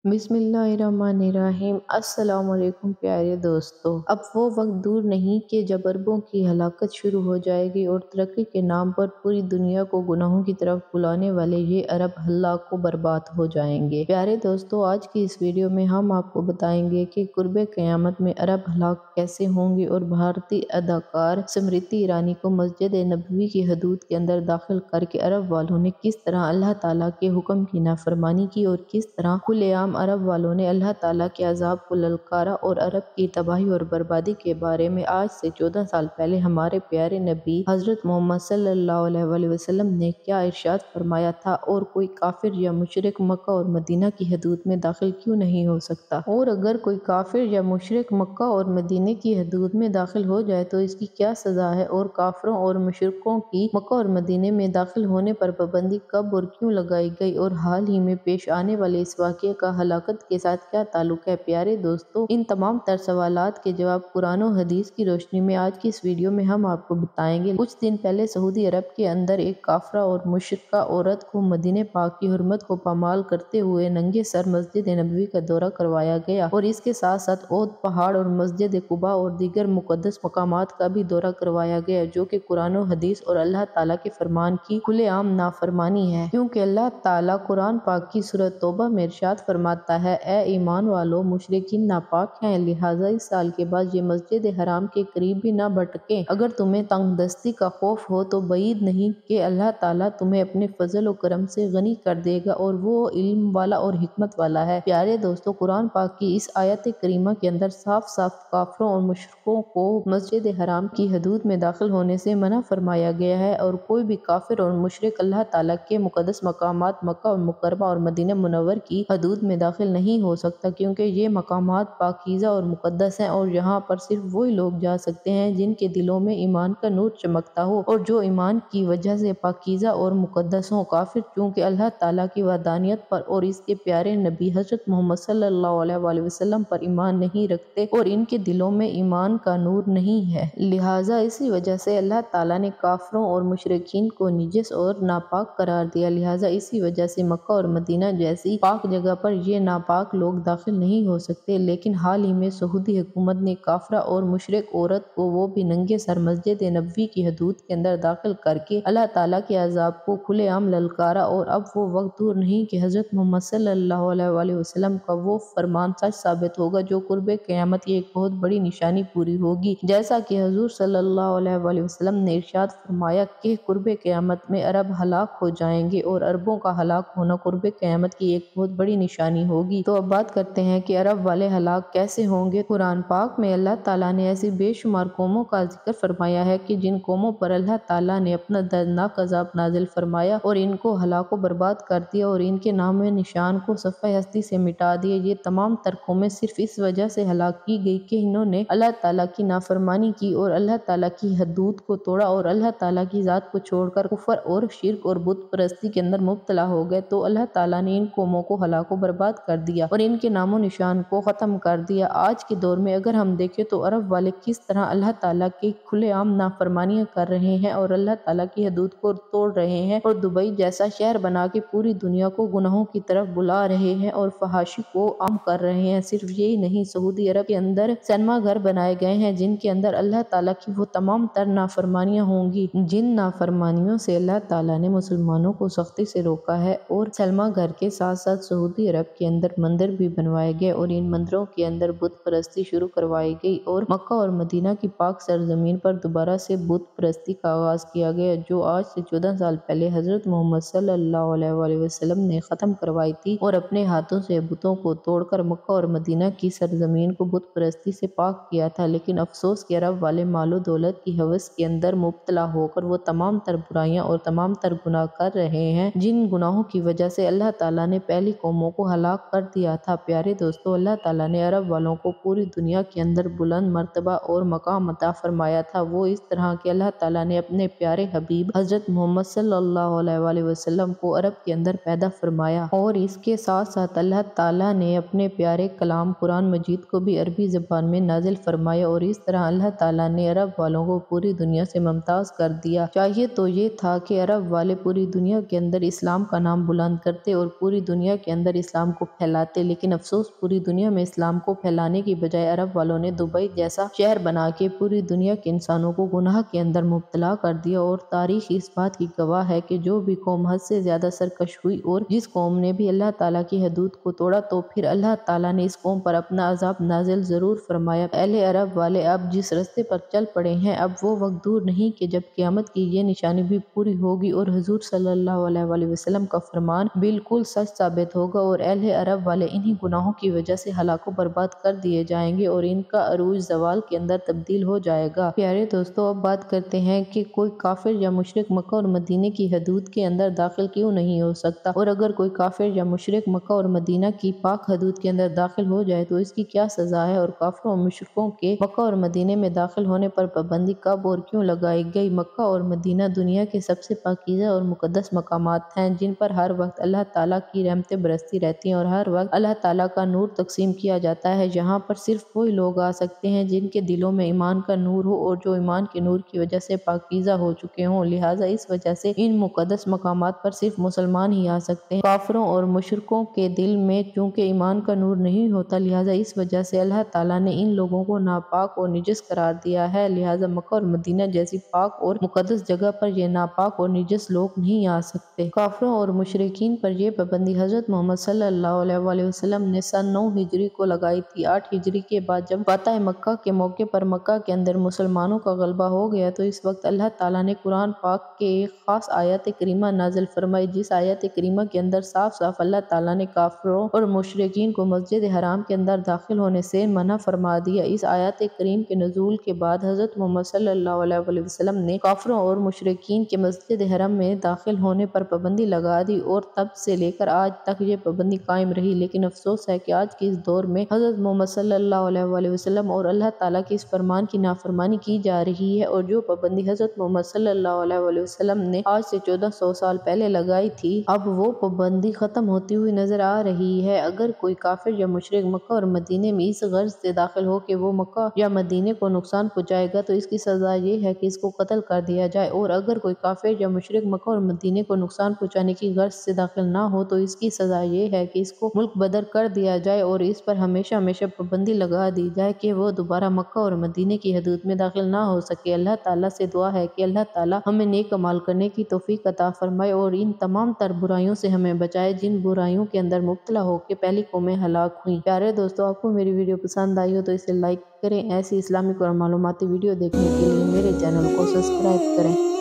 बिस्मिल्लाहिर्रहमानिर्रहीम। अस्सलाम वालेकुम प्यारे दोस्तों। अब वो वक्त दूर नहीं कि जब अरबों की हलाकत शुरू हो जाएगी और तरक्की के नाम पर पूरी दुनिया को गुनाहों की तरफ बुलाने वाले ये अरब हलाक को बर्बाद हो जाएंगे। प्यारे दोस्तों, आज की इस वीडियो में हम आपको बताएंगे कि कुर्बे क़यामत में अरब हलाक कैसे होंगे और भारतीय अदाकार स्मृति ईरानी को मस्जिद नबवी की हदूद के अंदर दाखिल करके अरब वालों ने किस तरह अल्लाह ताला के हुक्म की नाफरमानी की और किस तरह खुलेआम अरब वालों ने अल्लाह ताला के अजाब को ललकारा और अरब की तबाही और बर्बादी के बारे में आज से 14 साल पहले हमारे प्यारे नबी हजरत मोहम्मद सल्लल्लाहु अलैहि वसल्लम ने क्या इरशाद फरमाया था और कोई काफिर या मुशरिक मक्का और मदीना की हदूद में दाखिल क्यों नहीं हो सकता, और अगर कोई काफिर या मुशरिक मक्का और मदीने की हदूद में दाखिल हो जाए तो इसकी क्या सजा है, और काफिरों और मुशरिकों की मक्का और मदीने में दाखिल होने पर पाबंदी कब और क्यों लगाई गई, और हाल ही में पेश आने वाले इस वाक़ये का हलाकत के साथ क्या ताल्लुक है। प्यारे दोस्तों, इन तमाम तर सवालात के जवाब कुरान और हदीस की रोशनी में आज की इस वीडियो में हम आपको बताएंगे। कुछ दिन पहले सऊदी अरब के अंदर एक काफरा और मुशरिका औरत को मदीने पाक की हुर्मत को पामाल करते हुए नंगे सर मस्जिद नबवी का दौरा करवाया गया, और इसके साथ साथ ओद पहाड़ और मस्जिद कुबा और दीगर मुकद्दस मकामात का भी दौरा करवाया गया, जो कि कुरान और हदीस और अल्लाह ताला के फरमान की खुलेआम नाफरमानी है। क्योंकि अल्लाह ताला कुरान पाक की सूरत तौबा में इरशाद फरमाता है, ए ईमान वालों, मुशरिकीन नापाक हैं, लिहाजा इस साल के बाद ये मस्जिद हराम के करीब भी ना भटकें। अगर तुम्हें तंगदस्ती का खौफ हो तो बईद नहीं कि अल्लाह ताला तुम्हें अपने फजल और करम से गनी कर देगा, और वो इल्म वाला और हिकमत वाला है। प्यारे दोस्तों, कुरान पाक की इस आयत करीमा के अंदर साफ साफ काफिरों और मुशरिकों को मस्जिद हराम की हदूद में दाखिल होने से मना फरमाया गया है, और कोई भी काफिर और मुशरिक अल्लाह ताला के मुकद्दस मकामात मक्का और मुकर्रमा और मदीना मुनव्वर की हदूद में दाखिल नहीं हो सकता, क्योंकि ये मकामात पाकीज़ा और मुकद्दस हैं, और यहाँ पर सिर्फ वही लोग जा सकते हैं जिनके दिलों में ईमान का नूर चमकता हो और जो ईमान की वजह से पाकीज़ा और मुकद्दस हो। काफिर चूँकि अल्लाह ताला की वहदानियत पर और इसके प्यारे नबी हजरत मोहम्मद सल्लल्लाहु अलैहि वसल्लम पर ईमान नहीं रखते और इनके दिलों में ईमान का नूर नहीं है, लिहाजा इसी वजह से अल्लाह ताला ने काफिरों और मुशरिकीन को निजस और नापाक करार दिया। लिहाजा इसी वजह से मक्का और मदीना जैसी पाक जगह पर ये नापाक लोग दाखिल नहीं हो सकते। लेकिन हाल ही में सऊदी हुकूमत ने काफरा और मुशरिक औरत को वो भी नंगे सर मस्जिद नबवी की हदूद के अंदर दाखिल करके अल्लाह ताला के अजाब को खुलेआम ललकारा, और अब वो वक्त दूर नहीं कि हजरत मोहम्मद सल्लल्लाहु अलैहि वसल्लम का वो फरमान सच साबित होगा जो कुर्बे क़यामत की एक बहुत बड़ी निशानी पूरी होगी। जैसा कि हुजूर सल्लल्लाहु अलैहि वसल्लम ने इरशाद फरमाया कि कुर्बे क़यामत में अरब हलाक हो जाएंगे, और अरबों का हलाक होना कुर्बे क़यामत की एक बहुत बड़ी निशानी होगी। तो अब बात करते हैं कि अरब वाले हलाक कैसे होंगे। कुरान पाक में अल्लाह ताला ने ऐसी बेशुमार कौमों का जिक्र फरमाया है कि जिन कौमों पर अल्लाह ताला ने अपना दर्दनाक अजाब नाजिल फरमाया और इनको हलाक व बर्बाद कर दिया और इनके नाम निशान को सफ़े हस्ती से मिटा दिया। ये तमाम तर कौमें सिर्फ इस वजह से हलाक की गई कि इन्होंने अल्लाह ताला की नाफरमानी की और अल्लाह ताला की हदूद को तोड़ा और अल्लाह ताला की ज़ात को छोड़कर कुफर और शिर्क और बुत परस्ती के अंदर मुब्तला हो गए। तो अल्लाह ताला ने इन कौमों को हलाक व बर्बाद कर दिया और इनके नामो निशान को ख़त्म कर दिया। आज के दौर में अगर हम देखें तो अरब वाले किस तरह अल्लाह ताला की खुलेआम नाफरमानियाँ कर रहे हैं और अल्लाह ताला की हदूद को तोड़ रहे हैं, और दुबई जैसा शहर बना के पूरी दुनिया को गुनाहों की तरफ बुला रहे हैं और फहाशी को आम कर रहे हैं। सिर्फ यही नहीं, सऊदी अरब के अंदर सिनेमा घर बनाए गए हैं जिनके अंदर अल्लाह ताला की वो तमाम तर नाफरमानियाँ होंगी जिन नाफरमानियों से अल्लाह ताला ने मुसलमानों को सख्ती से रोका है। और सिनेमा घर के साथ साथ सऊदी अरब के अंदर मंदिर भी बनवाए गए और इन मंदिरों के अंदर बुत परस्ती शुरू करवाई गई, और मक्का और मदीना की पाक सरजमीन पर दोबारा से बुत परस्ती का आगाज किया गया, जो आज से 14 साल पहले हजरत मोहम्मद सल्लल्लाहु अलैहि वसल्लम ने ख़त्म करवाई थी, और अपने हाथों से बुतों को तोड़कर मक्का और मदीना की सरजमीन को बुत परस्ती से पाक किया था। लेकिन अफसोस कि अरब वाले मालो दौलत की हवस के अंदर मुब्तला होकर वो तमाम तर बुराइयां और तमाम तर गुनाह कर रहे हैं जिन गुनाहों की वजह से अल्लाह ताला ने पहली कौमों को हलाक कर दिया था। प्यारे दोस्तों, अल्लाह ताला ने अरब वालों को पूरी दुनिया के अंदर बुलंद मर्तबा और मकाम अता फरमाया था। वो इस तरह के अल्लाह ताला ने अपने प्यारे हबीब हजरत मोहम्मद सल्लल्लाहु अलैहि वसल्लम को अरब के अंदर पैदा फरमाया, और इसके साथ साथ अल्लाह ताला ने अपने प्यारे कलाम कुरान मजीद को भी अरबी ज़बान में नाजिल फरमाया, और इस तरह अल्लाह ताला ने अरब वालों को पूरी दुनिया से मुमताज़ कर दिया। चाहिए तो ये था कि अरब वाले पूरी दुनिया के अंदर इस्लाम का नाम बुलंद करते और पूरी दुनिया के अंदर इस्लाम کو پھیلاتے، لیکن افسوس پوری دنیا میں اسلام کو پھیلانے کی بجائے عرب والوں نے دبئی جیسا شہر بنا کے پوری دنیا کے انسانوں کو گناہ کے اندر مبتلا کر دیا۔ اور تاریخ اس بات کی گواہ ہے کہ جو بھی قوم حد سے زیادہ سرکش ہوئی اور جس قوم نے بھی اللہ تعالیٰ کی حدود کو توڑا تو پھر اللہ تعالیٰ نے اس قوم پر اپنا عذاب نازل ضرور فرمایا۔ اہل عرب والے اب جس راستے پر چل پڑے ہیں، اب وہ وقت دور نہیں کہ جب قیامت کی یہ نشانی بھی پوری ہوگی اور حضور صلی اللہ علیہ وآلہ وسلم کا فرمان بالکل سچ ثابت ہوگا، اور اہل عرب والے انہی گناہوں کی وجہ سے ہلاک و برباد کر دیے جائیں گے اور ان کا عروج زوال کے اندر تبدیل ہو جائے گا۔ پیارے دوستو، اب بات کرتے ہیں کہ کوئی کافر یا مشرک مکہ اور مدینہ کی حدود کے اندر داخل کیوں نہیں ہو سکتا، اور اگر کوئی کافر یا مشرک مکہ اور مدینہ کی پاک حدود کے اندر داخل ہو جائے تو اس کی کیا سزا ہے، اور کافروں اور مشرکوں کے مکہ اور مدینہ میں داخل ہونے پر پابندی کب اور کیوں لگائی گئی۔ مکہ اور مدینہ دنیا کے سب سے پاکیزہ اور مقدس مقامات ہیں جن پر ہر وقت اللہ تعالیٰ کی رحمتیں برستی رہتی ہیں اور ہر وقت اللہ تعالیٰ کا نور تقسیم کیا جاتا ہے۔ یہاں پر صرف وہی لوگ آ سکتے ہیں جن کے دلوں میں ایمان کا نور ہو اور جو ایمان کے نور کی وجہ سے پاکیزہ ہو چکے ہوں، لہٰذا اس وجہ سے ان مقدس مقامات پر صرف مسلمان ہی آ سکتے ہیں۔ کافروں اور مشرکوں کے دل میں چونکہ ایمان کا نور نہیں ہوتا، لہٰذا اس وجہ سے اللہ تعالیٰ نے ان لوگوں کو ناپاک اور نجس قرار دیا ہے، لہٰذا مکہ اور مدینہ جیسی پاک اور مقدس جگہ پر یہ ناپاک اور نجس لوگ نہیں آ سکتے۔ کافروں اور مشرکین پر یہ پابندی حضرت محمد صلی اللہ علیہ وآلہ وسلم نے سن 9 ہجری کو لگائی تھی۔ 8 ہجری کے بعد جب فتح مکہ کے موقع پر مکہ کے اندر مسلمانوں کا غلبہ ہو گیا تو اس وقت اللہ تعالیٰ نے قرآن پاک کے ایک خاص آیت کریمہ نازل فرمائی، جس آیت کریمہ کے اندر صاف صاف اللہ تعالیٰ نے کافروں اور مشرکین کو مسجد حرام کے اندر داخل ہونے سے منع فرما دیا۔ اس آیت کریم کے نزول کے بعد حضرت محمد صلی اللہ علیہ وآلہ وسلم نے کافروں اور مشرکین کے مسجد حرم میں داخل ہونے پر پابندی لگا دی اور تب سے لے کر آج تک یہ پابندی قائم رہی، لیکن افسوس ہے کہ آج کے اس دور میں حضرت محمد صلی اللہ علیہ وآلہ وسلم اور اللہ تعالیٰ کے اس فرمان کی نافرمانی کی جا رہی ہے، اور جو پابندی حضرت محمد صلی اللہ علیہ وآلہ وسلم نے آج سے 1400 سال پہلے لگائی تھی، اب وہ پابندی ختم ہوتی ہوئی نظر آ رہی ہے۔ اگر کوئی کافر یا مشرک مکہ اور مدینہ میں اس غرض سے داخل ہو کہ وہ مکہ یا مدینہ کو نقصان پہنچائے گا تو اس کی سزا یہ ہے کہ اس کو قتل کر دیا جائے، اور اگر کوئی کافر یا مشرک مکہ اور مدینہ کو نقصان پہنچانے کی غرض سے داخل نہ ہو تو اس کی سزا یہ ہے کہ اس کو ملک بدر کر دیا جائے اور اس پر ہمیشہ ہمیشہ پابندی لگا دی جائے کہ وہ دوبارہ مکہ اور مدینہ کی حدود میں داخل نہ ہو سکے۔ اللہ تعالیٰ سے دعا ہے کہ اللہ تعالیٰ ہمیں نیک اعمال کرنے کی توفیق عطا فرمائے اور ان تمام تر برائیوں سے ہمیں بچائے جن برائیوں کے اندر مبتلا ہو کے پہلی قومیں ہلاک ہوئیں۔ پیارے دوستو، آپ کو میری ویڈیو پسند آئی ہو تو اسے لائک کریں، ایسی اسلامک اور معلوماتی ویڈیو دیکھنے کے لیے میرے چینل کو سبسکرائب کریں۔